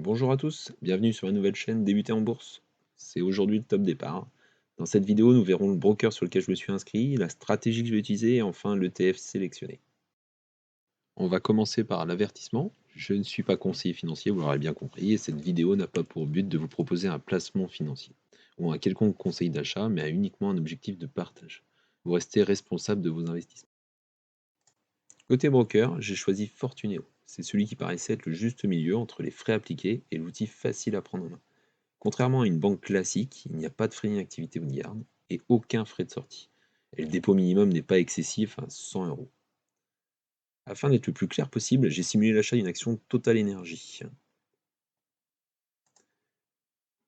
Bonjour à tous, bienvenue sur la nouvelle chaîne Débuter en bourse. C'est aujourd'hui le top départ. Dans cette vidéo, nous verrons le broker sur lequel je me suis inscrit, la stratégie que je vais utiliser et enfin l'ETF sélectionné. On va commencer par l'avertissement. Je ne suis pas conseiller financier, vous l'aurez bien compris, et cette vidéo n'a pas pour but de vous proposer un placement financier ou un quelconque conseil d'achat, mais a uniquement un objectif de partage. Vous restez responsable de vos investissements. Côté broker, j'ai choisi Fortuneo. C'est celui qui paraissait être le juste milieu entre les frais appliqués et l'outil facile à prendre en main. Contrairement à une banque classique, il n'y a pas de frais d'inactivité ou de garde et aucun frais de sortie. Et le dépôt minimum n'est pas excessif à 100 euros. Afin d'être le plus clair possible, j'ai simulé l'achat d'une action Total Energy.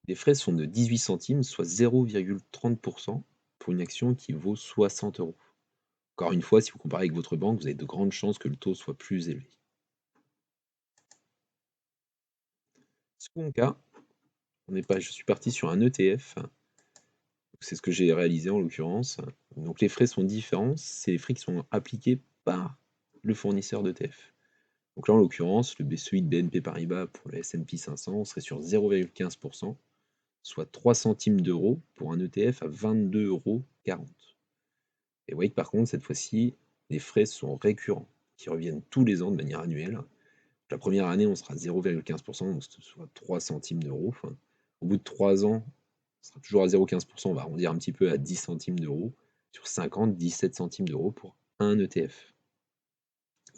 Les frais sont de 18 centimes, soit 0,30% pour une action qui vaut 60 euros. Encore une fois, si vous comparez avec votre banque, vous avez de grandes chances que le taux soit plus élevé. Second cas, je suis parti sur un ETF. C'est ce que j'ai réalisé en l'occurrence. Donc les frais sont différents, c'est les frais qui sont appliqués par le fournisseur d'ETF. Donc là, en l'occurrence, celui de BNP Paribas pour le S&P 500 serait sur 0,15%, soit 3 centimes d'euros pour un ETF à 22,40 €. Et vous voyez que par contre, cette fois-ci, les frais sont récurrents, qui reviennent tous les ans de manière annuelle. La première année, on sera à 0,15%, donc soit 3 centimes d'euros. Enfin, au bout de 3 ans, on sera toujours à 0,15%, on va arrondir un petit peu à 10 centimes d'euros. Sur 50, 17 centimes d'euros pour un ETF.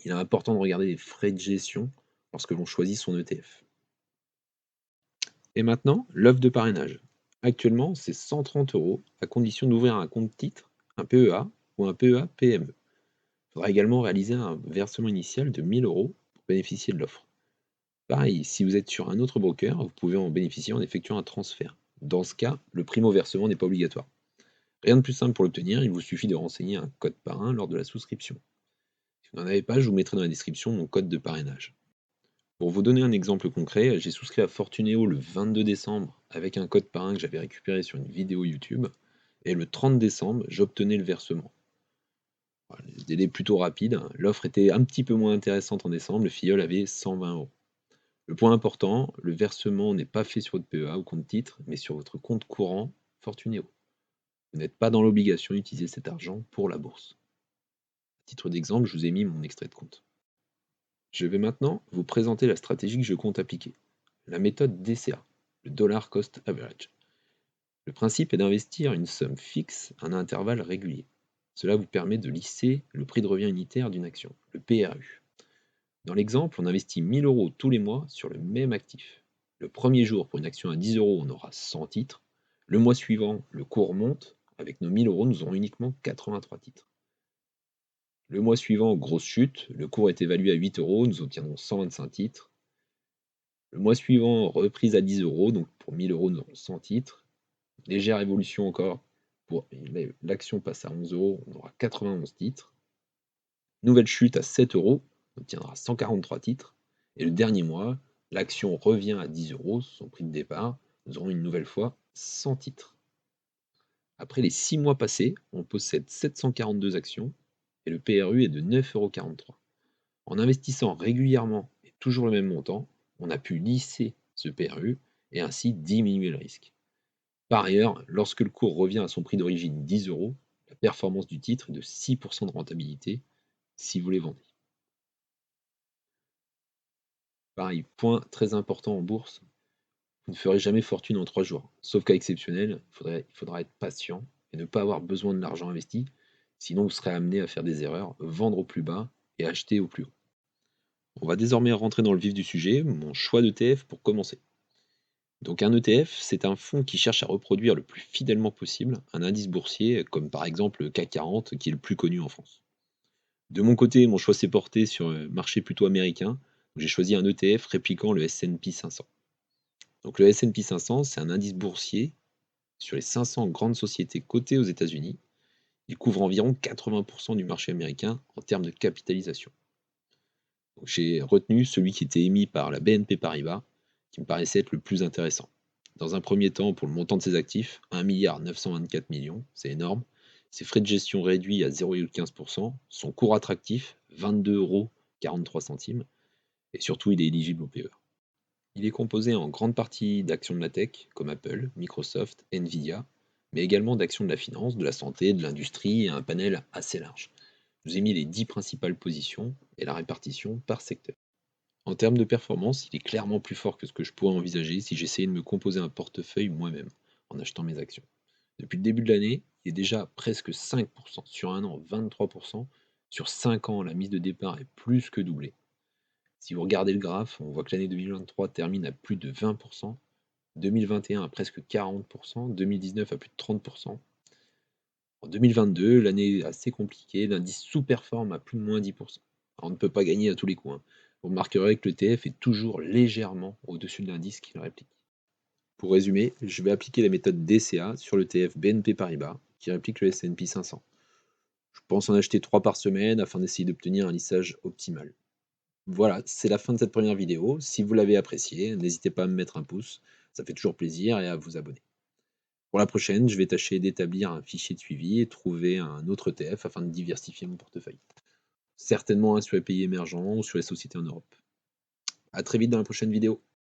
Il est important de regarder les frais de gestion lorsque l'on choisit son ETF. Et maintenant, l'offre de parrainage. Actuellement, c'est 130 euros à condition d'ouvrir un compte titre, un PEA ou un PEA PME. Il faudra également réaliser un versement initial de 1000 euros pour bénéficier de l'offre. Pareil, si vous êtes sur un autre broker, vous pouvez en bénéficier en effectuant un transfert. Dans ce cas, le primo-versement n'est pas obligatoire. Rien de plus simple pour l'obtenir, il vous suffit de renseigner un code parrain lors de la souscription. Si vous n'en avez pas, je vous mettrai dans la description mon code de parrainage. Pour vous donner un exemple concret, j'ai souscrit à Fortuneo le 22 décembre avec un code parrain que j'avais récupéré sur une vidéo YouTube, et le 30 décembre, j'obtenais le versement. Voilà, le délai est plutôt rapide, l'offre était un petit peu moins intéressante en décembre, le filleul avait 120 euros. Le point important, le versement n'est pas fait sur votre PEA ou compte titre, mais sur votre compte courant Fortuneo. Vous n'êtes pas dans l'obligation d'utiliser cet argent pour la bourse. À titre d'exemple, je vous ai mis mon extrait de compte. Je vais maintenant vous présenter la stratégie que je compte appliquer, la méthode DCA, le Dollar Cost Average. Le principe est d'investir une somme fixe à un intervalle régulier. Cela vous permet de lisser le prix de revient unitaire d'une action, le PRU. Dans l'exemple, on investit 1000 euros tous les mois sur le même actif. Le premier jour, pour une action à 10 euros, on aura 100 titres. Le mois suivant, le cours monte. Avec nos 1000 euros, nous aurons uniquement 83 titres. Le mois suivant, grosse chute, le cours est évalué à 8 euros, nous obtiendrons 125 titres. Le mois suivant, reprise à 10 euros, donc pour 1000 euros, nous aurons 100 titres. Légère évolution encore, pour l'action passe à 11 euros, on aura 91 titres. Nouvelle chute à 7 euros, on obtiendra 143 titres. Et le dernier mois, l'action revient à 10 euros, son prix de départ, nous aurons une nouvelle fois 100 titres. Après les 6 mois passés, on possède 742 actions et le PRU est de 9,43 €. En investissant régulièrement et toujours le même montant, on a pu lisser ce PRU et ainsi diminuer le risque. Par ailleurs, lorsque le cours revient à son prix d'origine 10 euros, la performance du titre est de 6% de rentabilité si vous les vendez. Pareil, point très important en bourse, vous ne ferez jamais fortune en 3 jours. Sauf cas exceptionnel, il faudra être patient et ne pas avoir besoin de l'argent investi, sinon vous serez amené à faire des erreurs, vendre au plus bas et acheter au plus haut. On va désormais rentrer dans le vif du sujet, mon choix d'ETF pour commencer. Donc un ETF, c'est un fonds qui cherche à reproduire le plus fidèlement possible un indice boursier, comme par exemple le CAC 40, qui est le plus connu en France. De mon côté, mon choix s'est porté sur un marché plutôt américain, où j'ai choisi un ETF répliquant le S&P 500. Donc le S&P 500, c'est un indice boursier sur les 500 grandes sociétés cotées aux États-Unis. Il couvre environ 80% du marché américain en termes de capitalisation. Donc j'ai retenu celui qui était émis par la BNP Paribas, qui me paraissait être le plus intéressant. Dans un premier temps, pour le montant de ses actifs, 1,924 milliard, c'est énorme. Ses frais de gestion réduits à 0,15%, son cours attractif, 22,43 €, et surtout il est éligible au PE. Il est composé en grande partie d'actions de la tech, comme Apple, Microsoft, Nvidia, mais également d'actions de la finance, de la santé, de l'industrie et un panel assez large. Je vous ai mis les 10 principales positions et la répartition par secteur. En termes de performance, il est clairement plus fort que ce que je pourrais envisager si j'essayais de me composer un portefeuille moi-même, en achetant mes actions. Depuis le début de l'année, il est déjà presque 5%, sur un an 23%, sur 5 ans la mise de départ est plus que doublée. Si vous regardez le graphe, on voit que l'année 2023 termine à plus de 20%, 2021 à presque 40%, 2019 à plus de 30%. En 2022, l'année est assez compliquée, l'indice sous-performe à plus de moins 10%. Alors, on ne peut pas gagner à tous les coups, hein. Vous remarquerez que l'ETF est toujours légèrement au-dessus de l'indice qu'il réplique. Pour résumer, je vais appliquer la méthode DCA sur l'ETF BNP Paribas, qui réplique le S&P 500. Je pense en acheter 3 par semaine afin d'essayer d'obtenir un lissage optimal. Voilà, c'est la fin de cette première vidéo. Si vous l'avez appréciée, n'hésitez pas à me mettre un pouce, ça fait toujours plaisir, et à vous abonner. Pour la prochaine, je vais tâcher d'établir un fichier de suivi et trouver un autre ETF afin de diversifier mon portefeuille. Certainement un sur les pays émergents ou sur les sociétés en Europe. A très vite dans la prochaine vidéo.